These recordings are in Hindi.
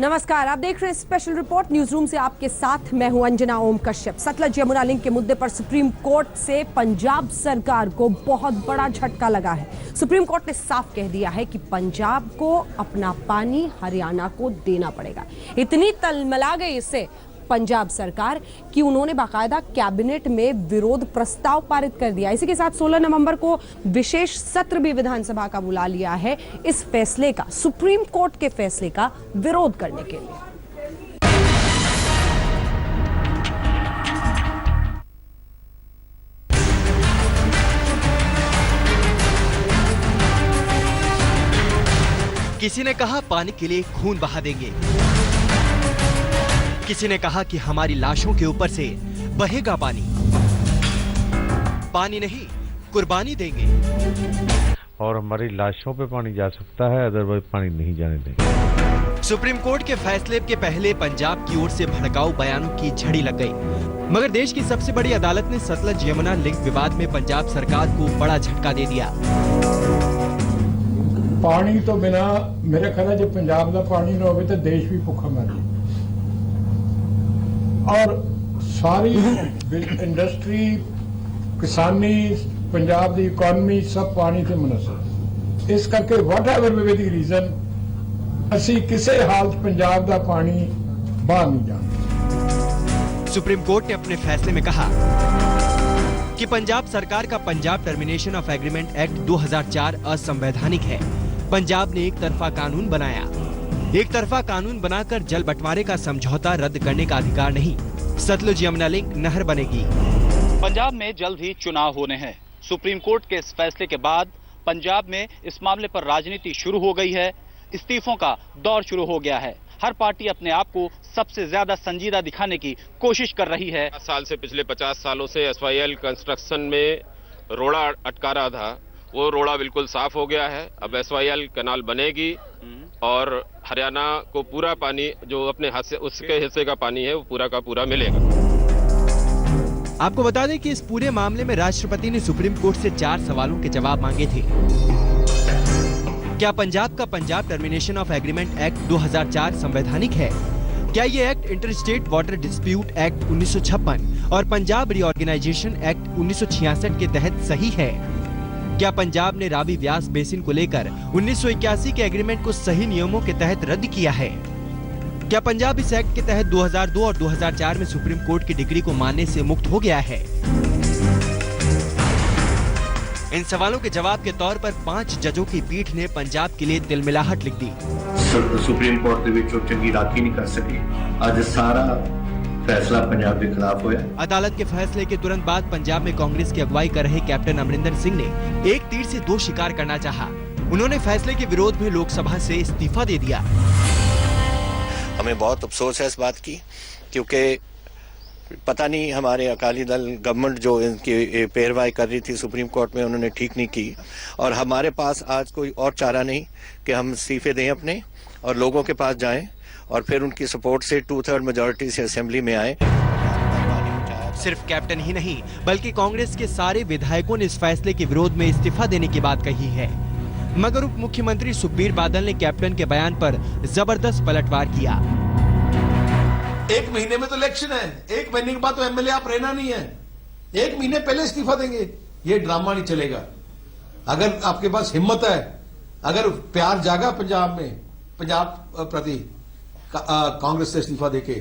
नमस्कार, आप देख रहे हैं स्पेशल रिपोर्ट न्यूज रूम से। आपके साथ मैं हूं अंजना ओम कश्यप। सतलज यमुना लिंक के मुद्दे पर सुप्रीम कोर्ट से पंजाब सरकार को बहुत बड़ा झटका लगा है। सुप्रीम कोर्ट ने साफ कह दिया है कि पंजाब को अपना पानी हरियाणा को देना पड़ेगा। इतनी तलमला गई इससे पंजाब सरकार कि उन्होंने बाकायदा कैबिनेट में विरोध प्रस्ताव पारित कर दिया। इसी के साथ 16 नवंबर को विशेष सत्र भी विधानसभा का बुला लिया है इस फैसले का, सुप्रीम कोर्ट के फैसले का विरोध करने के लिए। किसी ने कहा पानी के लिए खून बहा देंगे, किसी ने कहा कि हमारी लाशों के ऊपर से बहेगा पानी। पानी नहीं, कुर्बानी देंगे और हमारी लाशों पे पानी जा सकता है, अदरवाइज पानी नहीं जाने देंगे। सुप्रीम कोर्ट के फैसले के पहले पंजाब की ओर से भड़काऊ बयानों की झड़ी लग गई, मगर देश की सबसे बड़ी अदालत ने सतलज यमुना लिंक विवाद में पंजाब सरकार को बड़ा झटका दे दिया। पानी तो बिना मेरे ख्याल जब पंजाब का पानी ना हो तो देश भी भुखा मर जाए। और सारी इंडस्ट्री, किसानी, पंजाब की इकोनॉमी सब पानी से मुनसर। इस करके whatever be the reason असी किसी हालत पंजाब का पानी बाहर नहीं जाना। सुप्रीम कोर्ट ने अपने फैसले में कहा कि पंजाब सरकार का Punjab termination of agreement act 2004 असंवैधानिक है। पंजाब ने एक तरफा कानून बनाया। एक तरफा कानून बनाकर जल बंटवारे का समझौता रद्द करने का अधिकार नहीं। सतलुज यमुना लिंक नहर बनेगी। पंजाब में जल्द ही चुनाव होने हैं। सुप्रीम कोर्ट के इस फैसले के बाद पंजाब में इस मामले पर राजनीति शुरू हो गई है। इस्तीफों का दौर शुरू हो गया है। हर पार्टी अपने आप को सबसे ज्यादा संजीदा दिखाने की कोशिश कर रही है। साल से पिछले 50 सालों से एसवाईएल कंस्ट्रक्शन में रोड़ा अटका रहा था, वो रोड़ा बिल्कुल साफ हो गया है। अब एसवाईएल कैनाल बनेगी और हरियाणा को पूरा पानी जो अपने उसके हिस्से का पानी है वो पूरा का पूरा मिलेगा। आपको बता दें कि इस पूरे मामले में राष्ट्रपति ने सुप्रीम कोर्ट से 4 सवालों के जवाब मांगे थे। क्या पंजाब का Punjab termination of agreement act 2004 संवैधानिक है? क्या ये act interstate water dispute act 1956 और पंजाब रीऑर्गेनाइजेशन एक्ट 1966 के तहत सही है? क्या पंजाब ने रावी व्यास बेसिन को लेकर 1981 के एग्रीमेंट को सही नियमों के तहत रद्द किया है? क्या पंजाब इस एक्ट के तहत 2002 और 2004 में सुप्रीम कोर्ट की डिग्री को मानने से मुक्त हो गया है? इन सवालों के जवाब के तौर पर 5 जजों की पीठ ने पंजाब के लिए तिलमिलाहट लिख दी। सुप्रीम कोर्ट चंगी राखी नहीं कर सकी। आज सारा फैसला पंजाब के खिलाफ होया। अदालत के फैसले के तुरंत बाद पंजाब में कांग्रेस की अगुवाई कर रहे कैप्टन अमरिंदर सिंह ने एक तीर से 2 शिकार करना चाहा। उन्होंने फैसले के विरोध में लोकसभा से इस्तीफा दे दिया। हमें बहुत अफसोस है इस बात की, क्योंकि पता नहीं हमारे अकाली दल गवर्नमेंट जो इनकी पेरवाई कर रही थी सुप्रीम कोर्ट में, उन्होंने ठीक नहीं की। और हमारे पास आज कोई और चारा नहीं कि हम इस्तीफे दें अपने और लोगों के पास जाएं और फिर उनकी सपोर्ट से 2/3 मेजॉरिटी से असेंबली में आए। सिर्फ कैप्टन ही नहीं बल्कि कांग्रेस के सारे विधायकों ने इस फैसले के विरोध में इस्तीफा देने की बात कही है। मगर उप मुख्यमंत्री सुखबीर बादल ने कैप्टन के बयान पर जबरदस्त पलटवार किया। 1 महीने में तो इलेक्शन है, 1 महीने के बाद तो एमएलए आप रहना नहीं है। 1 महीने पहले इस्तीफा देंगे, ये ड्रामा नहीं चलेगा। अगर आपके पास हिम्मत है, अगर प्यार जागा पंजाब में, पंजाब प्रति कांग्रेस से इस्तीफा देके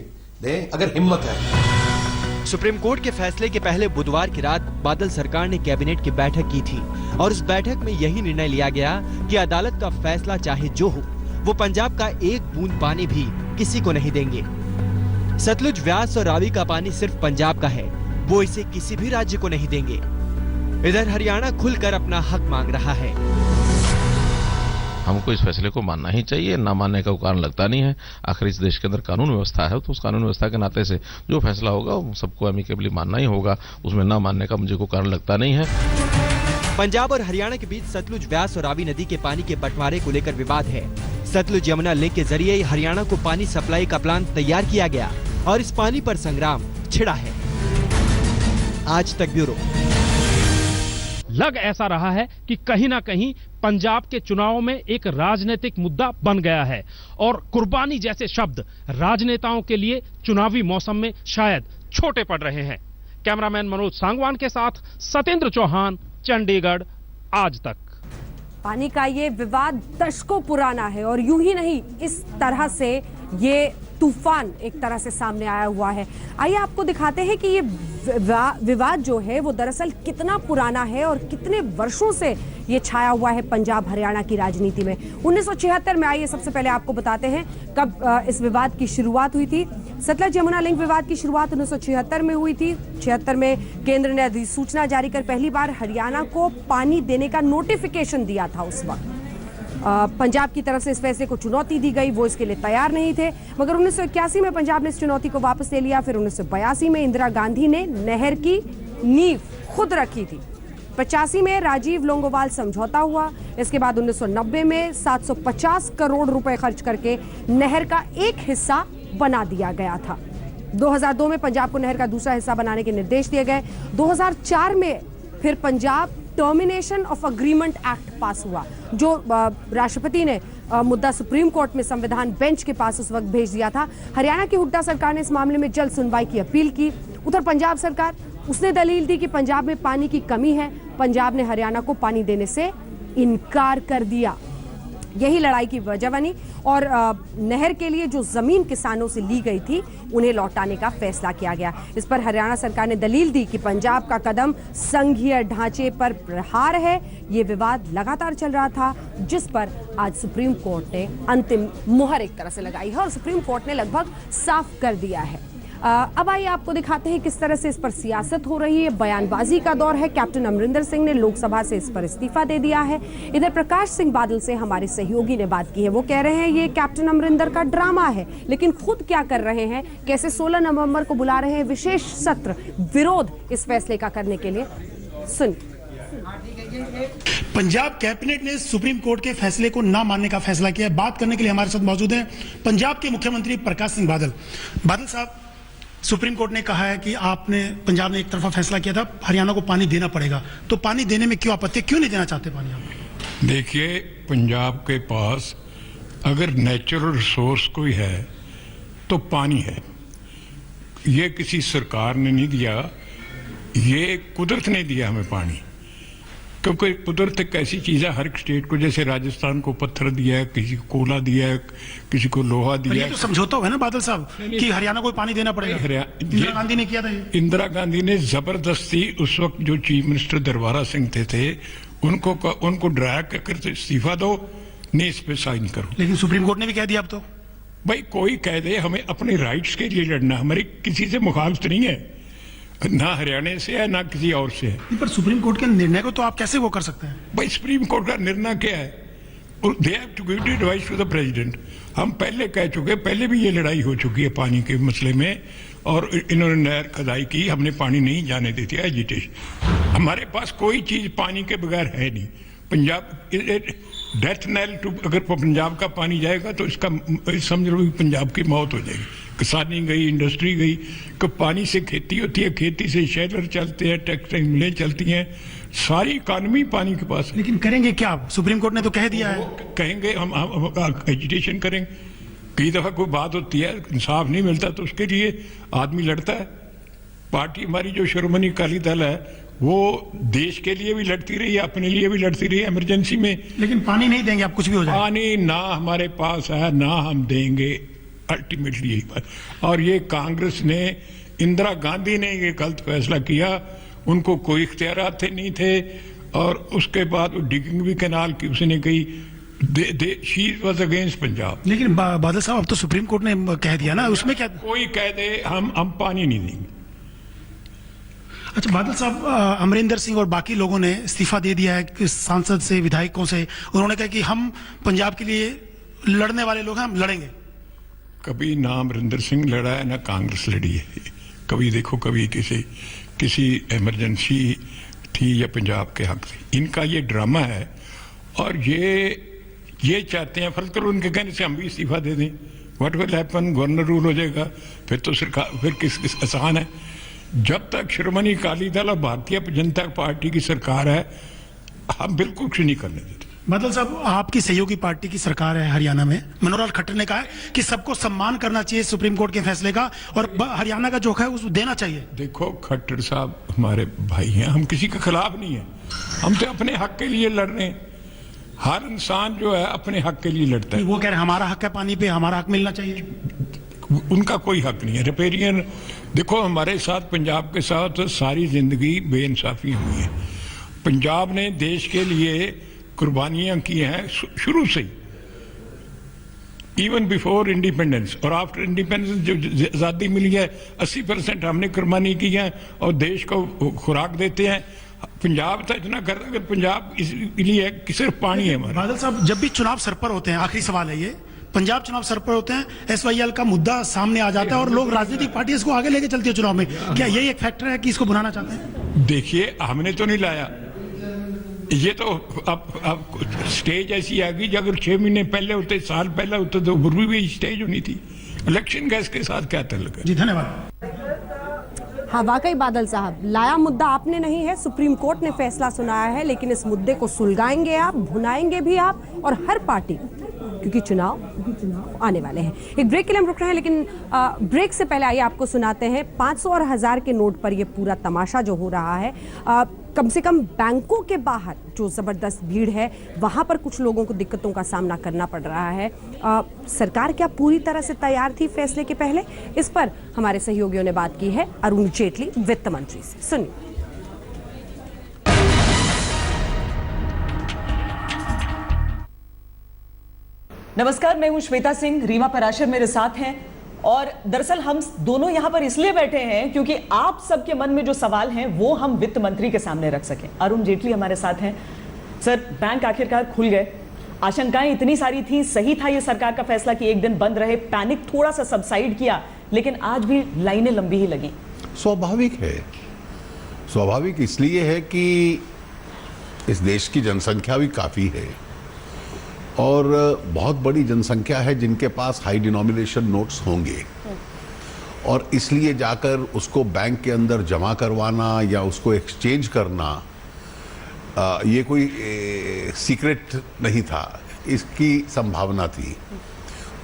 दें, अगर हिम्मत है। सुप्रीम कोर्ट के फैसले के पहले बुधवार की रात बादल सरकार ने कैबिनेट की बैठक की थी और उस बैठक में यही निर्णय लिया गया कि अदालत का फैसला चाहे जो हो, वो पंजाब का एक बूंद पानी भी किसी को नहीं देंगे। सतलुज, व्यास और रावी का पानी सिर्फ पंजाब का है, वो इसे किसी भी राज्य को नहीं देंगे। इधर हरियाणा खुलकर अपना हक मांग रहा है। हमको इस फैसले को मानना ही चाहिए, ना मानने का कारण लगता नहीं है। आखिर इस देश के अंदर कानून व्यवस्था है, तो उस कानून व्यवस्था के नाते से जो फैसला होगा वो सबको एमिकेबली मानना ही होगा। उसमें ना मानने का मुझे कोई कारण लगता नहीं है। पंजाब और हरियाणा के बीच सतलुज, व्यास और रावी नदी के पानी के बंटवारे को लेकर विवाद है। सतलुज यमुना लिंक के जरिए हरियाणा को पानी सप्लाई का प्लान तैयार किया गया और इस पानी पर संग्राम छिड़ा है। आज तक ब्यूरो। लग ऐसा रहा है कि कहीं ना कहीं पंजाब के चुनाव में एक राजनीतिक मुद्दा बन गया है और कुर्बानी जैसे शब्द राजनेताओं के लिए चुनावी मौसम में शायद छोटे पड़ रहे हैं। कैमरामैन मनोज सांगवान के साथ सत्येंद्र चौहान, चंडीगढ़ आज तक। पानी का ये विवाद दशकों पुराना है और यूं ही नहीं, इस तरह से ये तूफान एक तरह से सामने आया हुआ है। आइए आपको दिखाते हैं कि ये विवाद जो है वो दरअसल कितना पुराना है और कितने वर्षों से ये छाया हुआ है पंजाब हरियाणा की राजनीति में। 1976 में, आइए सबसे पहले आपको बताते हैं कब इस विवाद की शुरुआत हुई थी। सतलज यमुना लिंक विवाद की शुरुआत 1976 में हुई थी। 76 में केंद्र ने अधिसूचना जारी कर पहली बार हरियाणा को पानी देने का नोटिफिकेशन दिया था। उस वक्त पंजाब की तरफ से इस फैसले को चुनौती दी गई, वो इसके लिए तैयार नहीं थे, मगर 1981 में पंजाब ने इस चुनौती को वापस ले लिया। फिर 1982 में इंदिरा गांधी ने नहर की नींव खुद रखी थी। 85 में राजीव लोंगोवाल समझौता हुआ। इसके बाद 1990 में 750 करोड़ रुपए खर्च करके नहर का एक हिस्सा बना दिया गया था। 2002 में पंजाब को नहर का दूसरा हिस्सा बनाने के निर्देश दिए गए। 2004 में फिर Punjab termination of agreement act पास हुआ, जो राष्ट्रपति ने मुद्दा सुप्रीम कोर्ट में संविधान बेंच के पास उस वक्त भेज दिया था। हरियाणा की हुड्डा सरकार ने इस मामले में जल्द सुनवाई की अपील की। उधर पंजाब सरकार, उसने दलील दी कि पंजाब में पानी की कमी है। पंजाब ने हरियाणा को पानी देने से इनकार कर दिया। यही लड़ाई की वजह बनी और नहर के लिए जो जमीन किसानों से ली गई थी उन्हें लौटाने का फैसला किया गया। इस पर हरियाणा सरकार ने दलील दी कि पंजाब का कदम संघीय ढांचे पर प्रहार है। ये विवाद लगातार चल रहा था, जिस पर आज सुप्रीम कोर्ट ने अंतिम मुहर एक तरह से लगाई है और सुप्रीम कोर्ट ने लगभग साफ कर दिया है। अब आइए आपको दिखाते हैं किस तरह से इस पर सियासत हो रही है। बयानबाजी का दौर है। कैप्टन अमरिंदर सिंह ने लोकसभा से इस पर इस्तीफा दे दिया है। इधर प्रकाश सिंह बादल से हमारे सहयोगी ने बात की है। वो कह रहे हैं ये कैप्टन अमरिंदर का ड्रामा है, लेकिन खुद क्या कर रहे हैं, कैसे 16 नवंबर को बुला रहे हैं विशेष सत्र विरोध इस फैसले का करने के लिए, सुन। पंजाब कैबिनेट ने सुप्रीम कोर्ट के फैसले को ना मानने का फैसला किया है। बात करने के लिए हमारे साथ मौजूद हैं पंजाब के मुख्यमंत्री प्रकाश सिंह बादल। बादल साहब, सुप्रीम कोर्ट ने कहा है कि पंजाब ने एक तरफा फैसला किया था, हरियाणा को पानी देना पड़ेगा, तो पानी देने में क्यों आपत्ति, क्यों नहीं देना चाहते पानी आप? देखिए, पंजाब के पास अगर नेचुरल रिसोर्स कोई है तो पानी है। ये किसी सरकार ने नहीं दिया, ये कुदरत ने दिया हमें पानी। क्योंकि कुदरत एक ऐसी चीज है, हर एक स्टेट को, जैसे राजस्थान को पत्थर दिया है, किसी को कोयला दिया है, किसी को लोहा दिया है। तो समझौता हुआ ना बादल साहब कि हरियाणा को पानी देना पड़ेगा। इंदिरा गांधी ने किया था ये। इंदिरा गांधी ने जबरदस्ती, उस वक्त जो चीफ मिनिस्टर दरबारा सिंह थे उनको डरा कर इस्तीफा दो, नहीं इस पे साइन करो। लेकिन सुप्रीम कोर्ट ने भी कह दिया अब तो। भाई कोई कह दे, हमें अपने राइट्स के लिए लड़ना, हमारी किसी से मुखालफत नहीं है, ना हरियाणा से है ना किसी और से है। पर सुप्रीम कोर्ट के निर्णय को तो आप कैसे वो कर सकते हैं? भाई सुप्रीम कोर्ट का निर्णय क्या है? They have to give the advice to the president. हम पहले कह चुके, पहले भी ये लड़ाई हो चुकी है पानी के मसले में, और इन्होंने नहर खुदाई की, हमने पानी नहीं जाने देती है, एजिटेशन। हमारे पास कोई चीज पानी के बगैर है नहीं। पंजाब डेथ नेल टू, अगर पंजाब का पानी जाएगा तो इसका समझ लो पंजाब की मौत हो जाएगी। किसानी गई, इंडस्ट्री गई, कि पानी से खेती होती है, खेती से शहर चलते हैं, टेक्सटाइल मिलें चलती हैं, सारी इकानमी पानी के पास। लेकिन करेंगे क्या? सुप्रीम कोर्ट ने तो कह दिया है। कहेंगे हम एजिटेशन करेंगे। कई दफा कोई बात होती है, इंसाफ नहीं मिलता, तो उसके लिए आदमी लड़ता है। पार्टी हमारी जो शिरोमणि अकाली दल है, वो देश के लिए भी लड़ती रही है, अपने लिए भी लड़ती रही है इमरजेंसी में। लेकिन पानी नहीं देंगे आप, कुछ भी हो जाए। पानी ना हमारे पास है, ना हम देंगे, अल्टीमेटली यही बात। और ये कांग्रेस ने, इंदिरा गांधी ने ये गलत फैसला किया, उनको कोई इख्तियारात नहीं थे। और उसके बाद डिगिंग भी कैनाल की उसने कही, शी वाज अगेंस्ट पंजाब। लेकिन बादल साहब, अब तो सुप्रीम कोर्ट ने कह दिया ना, उसमें क्या? कोई कह दे हम पानी नहीं देंगे। अच्छा बादल साहब, अमरिंदर सिंह और बाकी लोगों ने इस्तीफा दे दिया है, सांसद से, विधायकों से। उन्होंने कहा कि हम पंजाब के लिए लड़ने वाले लोग हैं, हम लड़ेंगे। कभी ना अमरिंदर सिंह लड़ा है, ना कांग्रेस लड़ी है। कभी देखो, कभी किसी इमरजेंसी थी या पंजाब के हक थी। इनका ये ड्रामा है, और ये चाहते हैं, फर्ज करो उनके कहने से हम भी इस्तीफा दे दें, what will happen, governor rule हो जाएगा, फिर तो सरकार, फिर किस आसान है। जब तक श्रोमणी अकाली दल और भारतीय जनता पार्टी की सरकार है, हम बिल्कुल कुछ नहीं करने देते। बादल साहब, आपकी सहयोगी पार्टी की सरकार है हरियाणा में। मनोहर लाल खट्टर ने कहा है कि सबको सम्मान करना चाहिए सुप्रीम कोर्ट के फैसले का और हरियाणा का जो है उसको देना चाहिए। देखो खट्टर साहब हमारे भाई हैं, हम किसी के खिलाफ नहीं है, हम तो अपने हक के लिए लड़ रहे हैं। हर इंसान जो है अपने हक के लिए लड़ता है। वो कह रहे हैं हमारा हक है पानी पे, हमारा हक मिलना चाहिए। उनका कोई हक नहीं है। रिपेरियन देखो, हमारे साथ पंजाब के साथ सारी जिंदगी बेइंसाफी हुई है। पंजाब ने देश के लिए कुर्बानियां की हैं शुरू से ही, इवन बिफोर इंडिपेंडेंस और आफ्टर इंडिपेंडेंस। जो आज़ादी मिली है 80% हमने कुर्बानी की है और देश को खुराक देते हैं। पंजाब तो इतना करता है कि पंजाब इसलिए कि सिर्फ पानी है हमारा। बादल साहब, जब भी चुनाव सर पर होते हैं, आखिरी सवाल है ये, पंजाब चुनाव सर पर होते हैं, SYL का मुद्दा सामने आ जाता है और लोग राजनीतिक पार्टी इसको आगे लेके चलती है चुनाव में। क्या यही एक फैक्टर है कि इसको बुलाना चाहते हैं? देखिए, हमने तो नहीं लाया ये, तो अब स्टेज ऐसी आ गई। अगर 6 महीने पहले होते, साल पहले होते तो भी स्टेज होनी थी। इलेक्शन का इसके साथ क्या ताल्लुक है? जी धन्यवाद। हाँ, वाकई बादल साहब, लाया मुद्दा आपने नहीं है, सुप्रीम कोर्ट ने फैसला सुनाया है, लेकिन इस मुद्दे को सुलगाएंगे आप, भुनाएंगे भी आप और हर पार्टी, क्योंकि चुनाव आने वाले हैं। एक ब्रेक के लिए हम रुक रहे हैं, लेकिन ब्रेक से पहले आइए आपको सुनाते हैं 500 और 1000 के नोट पर ये पूरा तमाशा जो हो रहा है। कम से कम बैंकों के बाहर जो ज़बरदस्त भीड़ है, वहाँ पर कुछ लोगों को दिक्कतों का सामना करना पड़ रहा है। सरकार क्या पूरी तरह से तैयार थी फैसले के पहले? इस पर हमारे सहयोगियों ने बात की है अरुण जेटली वित्त मंत्री से। सुनिए। नमस्कार, मैं हूं श्वेता सिंह, रीमा पराशर मेरे साथ हैं और दरअसल हम दोनों यहां पर इसलिए बैठे हैं क्योंकि आप सबके मन में जो सवाल हैं वो हम वित्त मंत्री के सामने रख सकें। अरुण जेटली हमारे साथ हैं। सर, बैंक आखिरकार खुल गए, आशंकाएं इतनी सारी थी, सही था ये सरकार का फैसला कि एक दिन बंद रहे, पैनिक थोड़ा सा सबसाइड किया, लेकिन आज भी लाइनें लंबी ही लगी। स्वाभाविक है, स्वाभाविक इसलिए है कि इस देश की जनसंख्या भी काफ़ी है और बहुत बड़ी जनसंख्या है जिनके पास हाई डिनोमिनेशन नोट्स होंगे, और इसलिए जाकर उसको बैंक के अंदर जमा करवाना या उसको एक्सचेंज करना ये कोई सीक्रेट नहीं था, इसकी संभावना थी।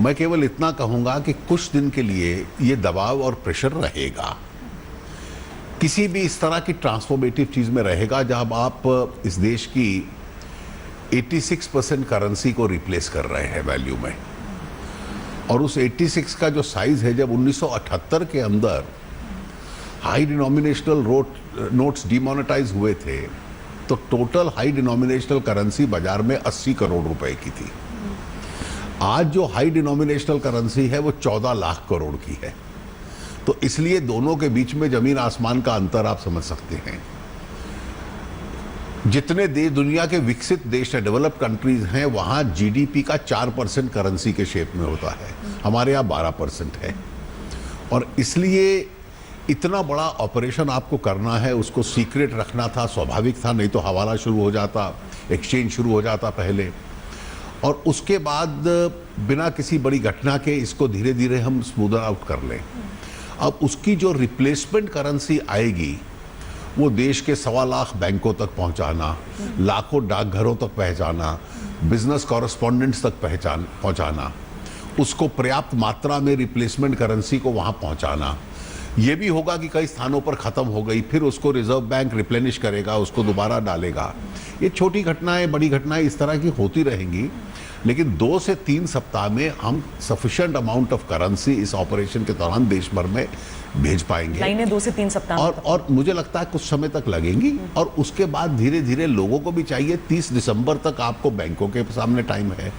मैं केवल इतना कहूँगा कि कुछ दिन के लिए ये दबाव और प्रेशर रहेगा, किसी भी इस तरह की ट्रांसफॉर्मेटिव चीज़ में रहेगा जब आप इस देश की 86% करेंसी को रिप्लेस कर रहे हैं वैल्यू में, और उस 86 का जो साइज है, जब 1978 के अंदर हाई डिनोमिनेशनल नोट्स डिमोनेटाइज हुए थे तो टोटल हाई डिनोमिनेशनल करेंसी बाजार में 80 करोड़ रुपए की थी। आज जो हाई डिनोमिनेशनल करेंसी है वो 14 लाख करोड़ की है। तो इसलिए दोनों के बीच में जमीन आसमान का अंतर आप समझ सकते हैं। जितने देश, दुनिया के विकसित देश है, डेवलप्ड कंट्रीज हैं, वहाँ जीडीपी का 4% करेंसी के शेप में होता है, हमारे यहाँ 12% है। और इसलिए इतना बड़ा ऑपरेशन आपको करना है, उसको सीक्रेट रखना था, स्वाभाविक था, नहीं तो हवाला शुरू हो जाता, एक्सचेंज शुरू हो जाता पहले, और उसके बाद बिना किसी बड़ी घटना के इसको धीरे धीरे हम स्मूदर आउट कर लें। अब उसकी जो रिप्लेसमेंट करेंसी आएगी वो देश के 1.25 लाख बैंकों तक पहुंचाना, लाखों डाकघरों तक पहुंचाना, बिजनेस कॉरेस्पॉन्डेंट्स तक पहुंचाना, उसको पर्याप्त मात्रा में रिप्लेसमेंट करेंसी को वहां पहुंचाना। ये भी होगा कि कई स्थानों पर ख़त्म हो गई, फिर उसको रिजर्व बैंक रिप्लेनिश करेगा, उसको दोबारा डालेगा। ये छोटी घटनाएं, बड़ी घटनाएं इस तरह की होती रहेंगी, लेकिन 2 से 3 सप्ताह में हम सफिशिएंट अमाउंट ऑफ करेंसी इस ऑपरेशन के दौरान देश भर में भेज पाएंगे। लाइनें 2 से 3 सप्ताह और मुझे लगता है कुछ समय तक लगेंगी, और उसके बाद धीरे धीरे लोगों को भी चाहिए। 30 दिसंबर तक आपको बैंकों के सामने टाइम है,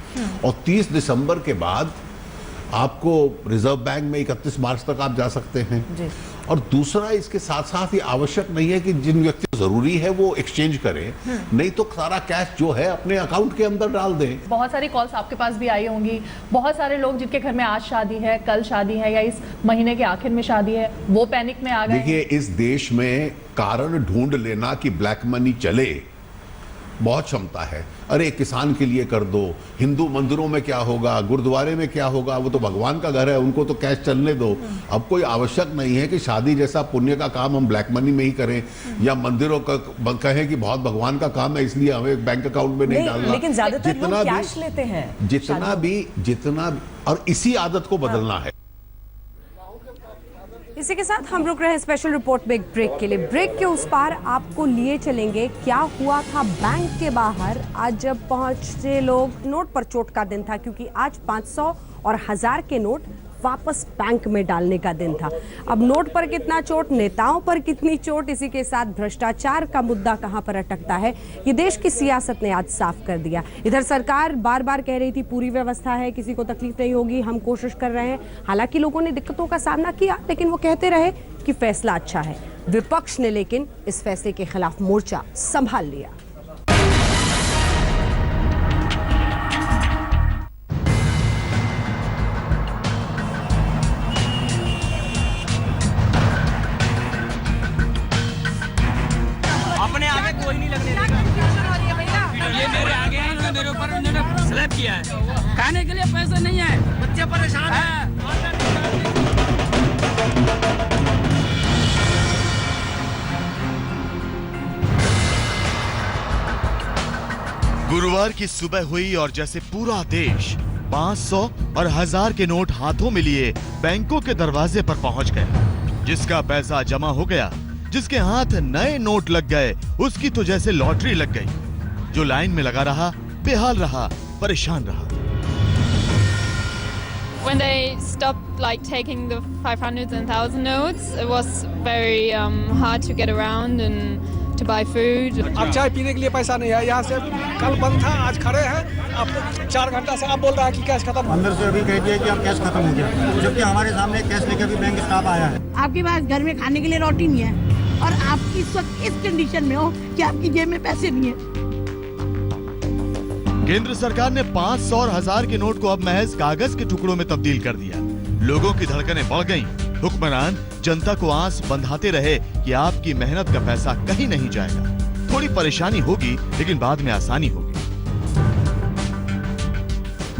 और 30 दिसंबर के बाद आपको रिजर्व बैंक में 31 मार्च तक आप जा सकते हैं जी। और दूसरा, इसके साथ साथ ये आवश्यक नहीं है कि जिन व्यक्ति को जरूरी है वो एक्सचेंज करें, नहीं तो सारा कैश जो है अपने अकाउंट के अंदर डाल दें। बहुत सारी कॉल्स आपके पास भी आई होंगी, बहुत सारे लोग जिनके घर में आज शादी है, कल शादी है, या इस महीने के आखिर में शादी है, वो पैनिक में आ गए। देखिए, इस देश में कारण ढूंढ लेना कि ब्लैक मनी चले, बहुत क्षमता है। अरे किसान के लिए कर दो, हिंदू मंदिरों में क्या होगा, गुरुद्वारे में क्या होगा, वो तो भगवान का घर है, उनको तो कैश चलने दो। अब कोई आवश्यक नहीं है कि शादी जैसा पुण्य का काम हम ब्लैक मनी में ही करें, या मंदिरों का कहें कि बहुत भगवान का काम है इसलिए हमें बैंक अकाउंट में नहीं डालना। लेकिन ज्यादातर लोग कैश लेते हैं, जितना और इसी आदत को बदलना है। इसी के साथ हम रुक रहे हैं स्पेशल रिपोर्ट में एक ब्रेक के लिए। ब्रेक के उस पार आपको लिए चलेंगे क्या हुआ था बैंक के बाहर आज जब पहुंचे लोग। नोट पर चोट का दिन था, क्योंकि आज 500 और 1000 के नोट वापस बैंक में डालने का दिन था। अब नोट पर कितना चोट, नेताओं पर कितनी चोट, इसी के साथ भ्रष्टाचार का मुद्दा कहां पर अटकता है, ये देश की सियासत ने आज साफ कर दिया। इधर सरकार बार बार कह रही थी पूरी व्यवस्था है, किसी को तकलीफ नहीं होगी, हम कोशिश कर रहे हैं। हालांकि लोगों ने दिक्कतों का सामना किया, लेकिन वो कहते रहे कि फैसला अच्छा है। विपक्ष ने लेकिन इस फैसले के खिलाफ मोर्चा संभाल लिया। मेरे ऊपर उन्होंने स्लैब किया है, खाने के लिए पैसे नहीं है, बच्चे परेशान हैं। गुरुवार की सुबह हुई और जैसे पूरा देश 500 और 1000 के नोट हाथों में लिए बैंकों के दरवाजे पर पहुंच गए। जिसका पैसा जमा हो गया, जिसके हाथ नए नोट लग गए, उसकी तो जैसे लॉटरी लग गई। जो लाइन में लगा रहा बेहाल रहा, परेशान रहा। When they stopped like taking the 500s and 1000 notes, it was very hard to get around and to buy food. अब चाय पीने के लिए पैसा नहीं है, यहाँ से कल बंद था, आज खड़े हैं। अब 4 घंटा से आप बोल रहा है कि कैश खत्म। अंदर से अभी कह दिया कि अब कैश खत्म हो गया, जबकि हमारे सामने कैश लेकर भी बैंक स्टाफ आया है। आपके पास घर में खाने के लिए रोटी नहीं है और आप इस वक्त इस कंडीशन में हो कि आपकी जेब में पैसे नहीं है। केंद्र सरकार ने 500 और 1000 के नोट को अब महज कागज के टुकड़ों में तब्दील कर दिया। लोगों की धड़कनें बढ़ गईं। हुक्मरान जनता को आस बंधाते रहे कि आपकी मेहनत का पैसा कहीं नहीं जाएगा। थोड़ी परेशानी होगी, लेकिन बाद में आसानी होगी।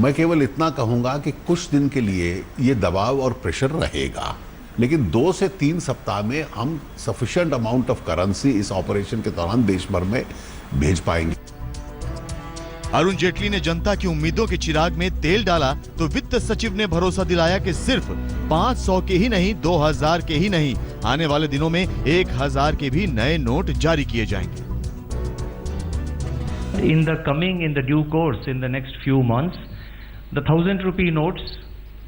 मैं केवल इतना कहूंगा कि कुछ दिन के लिए ये दबाव और प्रेशर रहेगा, लेकिन 2 से 3 सप्ताह में हम सफिशिएंट अमाउंट ऑफ करेंसी इस ऑपरेशन के दौरान देश भर में भेज पाएंगे। अरुण जेटली ने जनता की उम्मीदों के चिराग में तेल डाला तो वित्त सचिव ने भरोसा दिलाया कि सिर्फ 500 के ही नहीं, 2000 के ही नहीं, आने वाले दिनों में 1000 के भी नए नोट जारी किए जाएंगे। In the due course, in the next few months, the 1000 rupee notes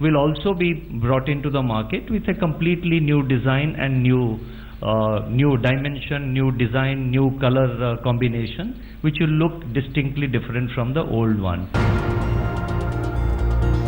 will also be brought into the market with a completely new design and new dimension, new design, new color combination, which will look distinctly different from the old one.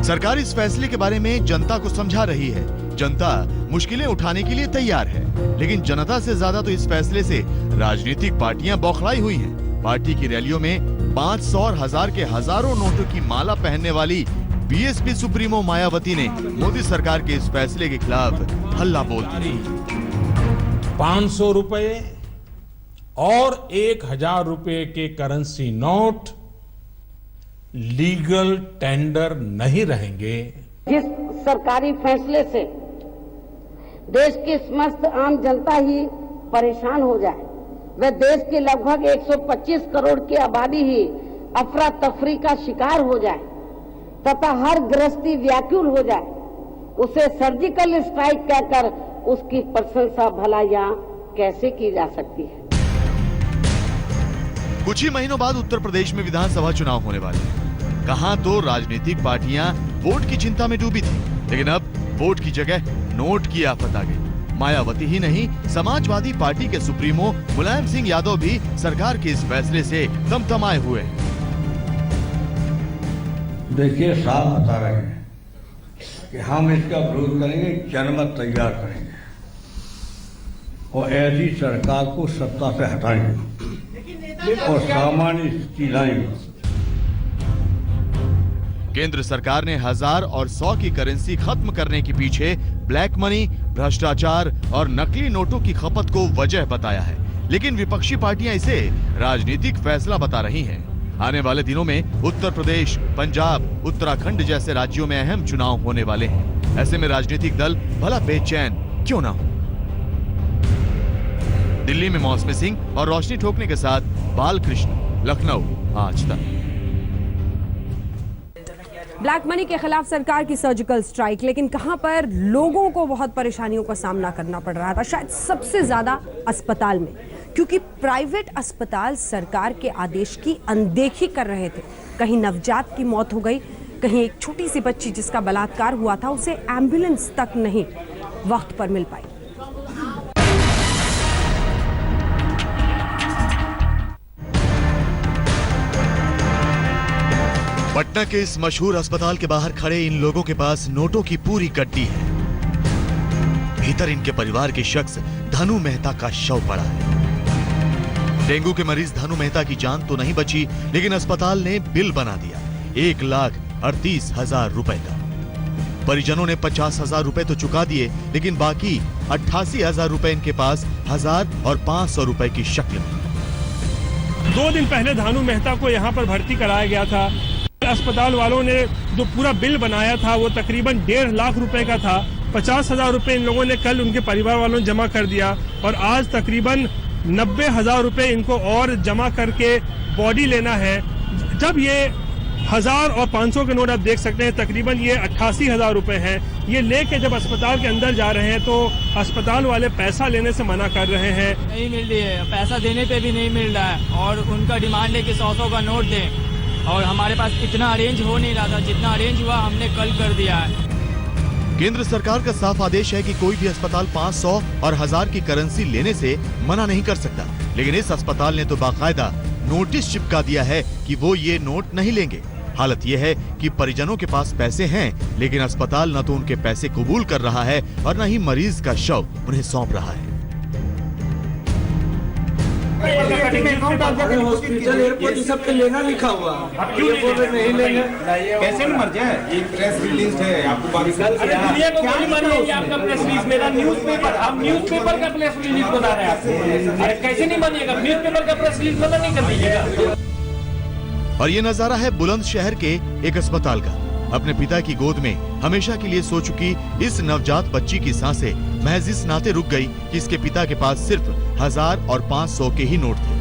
सरकार इस फैसले के बारे में जनता को समझा रही है। जनता मुश्किलें उठाने के लिए तैयार है, लेकिन जनता से ज्यादा तो इस फैसले से राजनीतिक पार्टियां बौखलाई हुई हैं। पार्टी की रैलियों में 500 और 1000 के हजारों नोटों की माला पहनने वाली बीएसपी सुप्रीमो मायावती ने मोदी सरकार के इस फैसले के खिलाफ हल्ला बोल दिया। 500 रुपए और 1000 रुपए के करेंसी नोट लीगल टेंडर नहीं रहेंगे। जिस सरकारी फैसले से देश की समस्त आम जनता ही परेशान हो जाए, वह देश की लगभग 125 करोड़ की आबादी ही अफरा तफरी का शिकार हो जाए तथा हर गृहस्थी व्याकुल हो जाए, उसे सर्जिकल स्ट्राइक कहकर उसकी प्रशंसा भला यहाँ कैसे की जा सकती है। कुछ ही महीनों बाद उत्तर प्रदेश में विधानसभा चुनाव होने वाले हैं। कहां तो राजनीतिक पार्टियां वोट की चिंता में डूबी थी, लेकिन अब वोट की जगह नोट की आफत आ गई। मायावती ही नहीं, समाजवादी पार्टी के सुप्रीमो मुलायम सिंह यादव भी सरकार के इस फैसले से तमतमाए हुए हैं। देखिए, साफ बता रहे हैं कि हम इसका विरोध करेंगे, जनमत तैयार करेंगे और ऐसी सरकार को सत्ता से हटाएंगे और सामान्य स्थिति लाएंगे। केंद्र सरकार ने 1000 और 100 की करेंसी खत्म करने के पीछे ब्लैक मनी, भ्रष्टाचार और नकली नोटों की खपत को वजह बताया है, लेकिन विपक्षी पार्टियां इसे राजनीतिक फैसला बता रही हैं। आने वाले दिनों में उत्तर प्रदेश, पंजाब, उत्तराखंड जैसे राज्यों में अहम चुनाव होने वाले हैं। ऐसे में राजनीतिक दल भला बेचैन क्यों ना हो। दिल्ली में मौसमी सिंह और रोशनी ठोकने के साथ बालकृष्ण, लखनऊ, आज तक। ब्लैक मनी के खिलाफ सरकार की सर्जिकल स्ट्राइक, लेकिन कहां पर लोगों को बहुत परेशानियों का सामना करना पड़ रहा था, शायद सबसे ज्यादा अस्पताल में, क्योंकि प्राइवेट अस्पताल सरकार के आदेश की अनदेखी कर रहे थे। कहीं नवजात की मौत हो गई, कहीं एक छोटी सी बच्ची जिसका बलात्कार हुआ था उसे एम्बुलेंस तक नहीं वक्त पर मिल पाई। पटना के इस मशहूर अस्पताल के बाहर खड़े इन लोगों के पास नोटों की पूरी गड्डी है। भीतर इनके परिवार के शख्स धनु मेहता का शव पड़ा है। डेंगू के मरीज धनु मेहता की जान तो नहीं बची, लेकिन अस्पताल ने बिल बना दिया 1,38,000 रुपए का। परिजनों ने 50,000 रुपए तो चुका दिए, लेकिन बाकी 88,000 रुपए इनके पास 1000 और 500 रुपए की शक्ल में। 2 दिन पहले धानु मेहता को यहाँ पर भर्ती कराया गया था। अस्पताल वालों ने जो पूरा बिल बनाया था वो तकरीबन 1.5 लाख रुपए का था। 50,000 रुपए इन लोगों ने कल उनके परिवार वालों ने जमा कर दिया और आज तकरीबन 90,000 रुपए इनको और जमा करके बॉडी लेना है। जब ये 1000 और 500 के नोट आप देख सकते हैं, तकरीबन ये 88,000 रुपए हैं। ये लेके जब अस्पताल के अंदर जा रहे हैं तो अस्पताल वाले पैसा लेने से मना कर रहे हैं। नहीं मिल रही है, पैसा देने पे भी नहीं मिल रहा है और उनका डिमांड है कि 100 का नोट दें और हमारे पास इतना अरेंज हो नहीं रहा था। जितना अरेंज हुआ हमने कल कर दिया है। केंद्र सरकार का साफ आदेश है कि कोई भी अस्पताल 500 और 1000 की करेंसी लेने से मना नहीं कर सकता, लेकिन इस अस्पताल ने तो बाकायदा नोटिस चिपका दिया है कि वो ये नोट नहीं लेंगे। हालत ये है कि परिजनों के पास पैसे हैं, लेकिन अस्पताल न तो उनके पैसे कबूल कर रहा है और न ही मरीज का शव उन्हें सौंप रहा है। हॉस्पिटल एयरपोर्ट सब पे लेना लिखा हुआ, नहीं लेंगे कैसे भी मर जाए। ये प्रेस रिलीज है, आपको दुनिया को क्या मानिए आपका प्रेस रिलीज, मेरा न्यूज़पेपर, आप न्यूज़पेपर का प्रेस रिलीज बता रहे हैं, कैसे नहीं मानिएगा? न्यूज़पेपर का प्रेस रिलीज मना नहीं कर दीजिएगा। और ये नजारा है बुलंदशहर के एक अस्पताल का। अपने पिता की गोद में हमेशा के लिए सो चुकी इस नवजात बच्ची की सांसें महज इस नाते रुक गई कि इसके पिता के पास सिर्फ 1000 और 500 के ही नोट थे।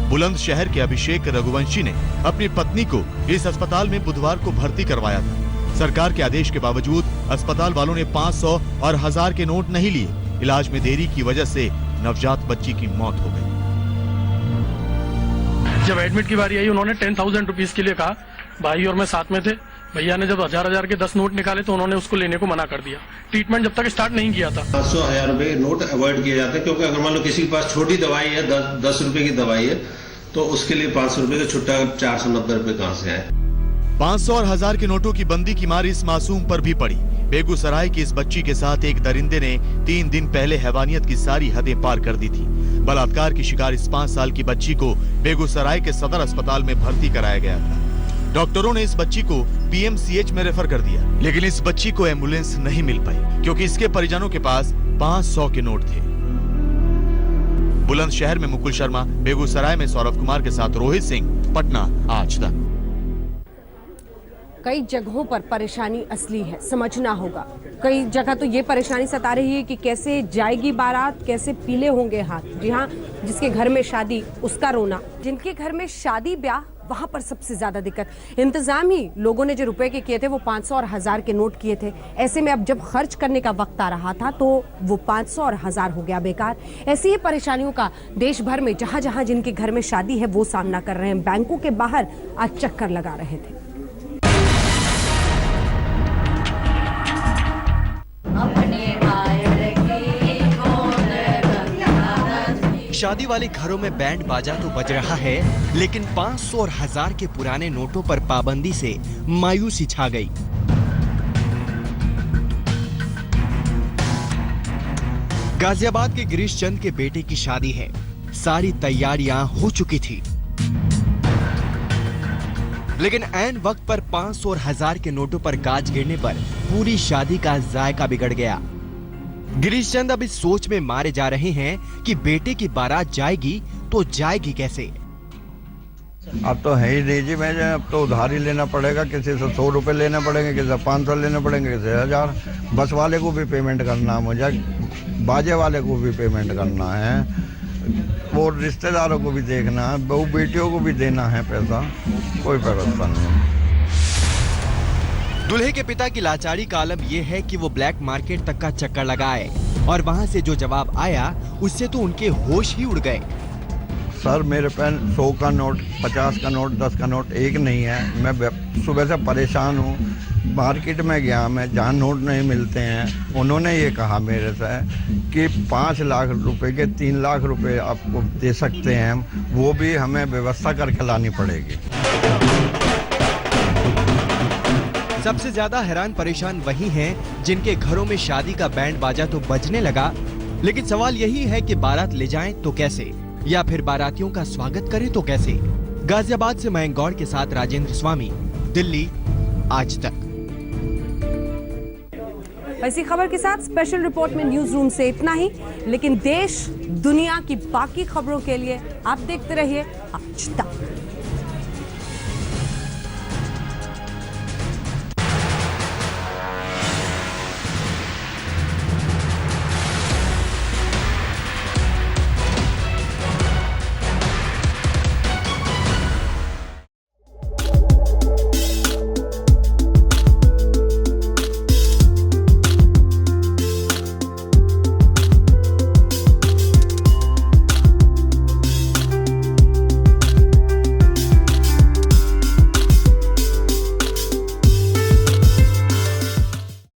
बुलंदशहर के अभिषेक रघुवंशी ने अपनी पत्नी को इस अस्पताल में बुधवार को भर्ती करवाया था। सरकार के आदेश के बावजूद अस्पताल वालों ने 500 और 1000 के नोट नहीं लिए। इलाज में देरी की वजह से नवजात बच्ची की मौत हो गई। जब एडमिट की बारी आई, उन्होंने 10,000 रुपीज के लिए कहा। भाई और मैं साथ में थे। भैया ने जब 1000 के 10 नोट निकाले तो उन्होंने उसको लेने को मना कर दिया। ट्रीटमेंट जब तक स्टार्ट नहीं किया था। 500-1000 रुपए नोट अवॉइड किए जाते हैं, क्योंकि अगर मान लो किसी के पास छोटी दवाई है, 10 रुपए की दवाई है, तो उसके लिए 500 रुपए का छुट्टा 490 रुपए कहां से आए। 500 और 1000 के नोटों की बंदी की मार इस मासूम पर भी पड़ी। बेगूसराय की इस बच्ची के साथ एक दरिंदे ने 3 दिन पहले हैवानियत की सारी हदें पार कर दी थी। बलात्कार की शिकार इस 5 साल की बच्ची को बेगूसराय के सदर अस्पताल में भर्ती कराया गया था। डॉक्टरों ने इस बच्ची को पीएमसीएच में रेफर कर दिया, लेकिन इस बच्ची को एम्बुलेंस नहीं मिल पाई क्योंकि इसके परिजनों के पास 500 के नोट थे। बुलंदशहर में मुकुल शर्मा, बेगूसराय में सौरभ कुमार के साथ रोहित सिंह, पटना, आज तक। कई जगहों पर परेशानी असली है, समझना होगा। कई जगह तो ये परेशानी सता रही है कि कैसे जाएगी बारात, कैसे पीले होंगे हाथ। जी हाँ, जिसके घर में शादी उसका रोना, जिनके घर में शादी ब्याह वहां पर सबसे ज्यादा दिक्कत। इंतजाम ही लोगों ने जो रुपए के किए थे वो 500 और 1000 के नोट किए थे। ऐसे में अब जब खर्च करने का वक्त आ रहा था तो वो 500 और 1000 हो गया बेकार। ऐसी ही परेशानियों का देश भर में जहां जहां जिनके घर में शादी है वो सामना कर रहे हैं। बैंकों के बाहर आज चक्कर लगा रहे थे। शादी वाले घरों में बैंड बाजा तो बज रहा है, लेकिन 500 और 1000 के पुराने नोटों पर पाबंदी से मायूसी छा गई। गाजियाबाद के गिरीश चंद के बेटे की शादी है। सारी तैयारियां हो चुकी थी, लेकिन ऐन वक्त पर 500 और 1000 के नोटों पर गाज गिरने पर पूरी शादी का जायका बिगड़ गया। गिरीश चंद अब इस सोच में मारे जा रहे हैं कि बेटे की बारात जाएगी तो जाएगी कैसे। अब तो है ही नहीं जी, मैं अब तो उधारी लेना पड़ेगा, किसी से 100 रुपए लेने पड़ेंगे, किसी से 500 लेने पड़ेंगे, किसी से 1000। बस वाले को भी पेमेंट करना है मुझे, बाजे वाले को भी पेमेंट करना है, वो रिश्तेदारों को भी देखना है, बहू बेटियों को भी देना है पैसा, कोई व्यवस्था नहीं। दूल्हे के पिता की लाचारी का आलम यह है कि वो ब्लैक मार्केट तक का चक्कर लगाए और वहां से जो जवाब आया उससे तो उनके होश ही उड़ गए। सर मेरे पास 100 का नोट, 50 का नोट, 10 का नोट एक नहीं है। मैं सुबह से परेशान हूँ। मार्केट में गया मैं, जहाँ नोट नहीं मिलते हैं, उन्होंने ये कहा मेरे से कि 5 लाख रुपए के 3 लाख रुपए आपको दे सकते हैं, वो भी हमें व्यवस्था करके लानी पड़ेगी। सबसे ज्यादा हैरान परेशान वही हैं जिनके घरों में शादी का बैंड बाजा तो बजने लगा, लेकिन सवाल यही है कि बारात ले जाएं तो कैसे, या फिर बारातियों का स्वागत करें तो कैसे। गाजियाबाद से मयंक गौड़ के साथ राजेंद्र स्वामी, दिल्ली, आज तक। ऐसी खबर के साथ स्पेशल रिपोर्ट में न्यूज रूम से इतना ही, लेकिन देश दुनिया की बाकी खबरों के लिए आप देखते रहिए आज तक।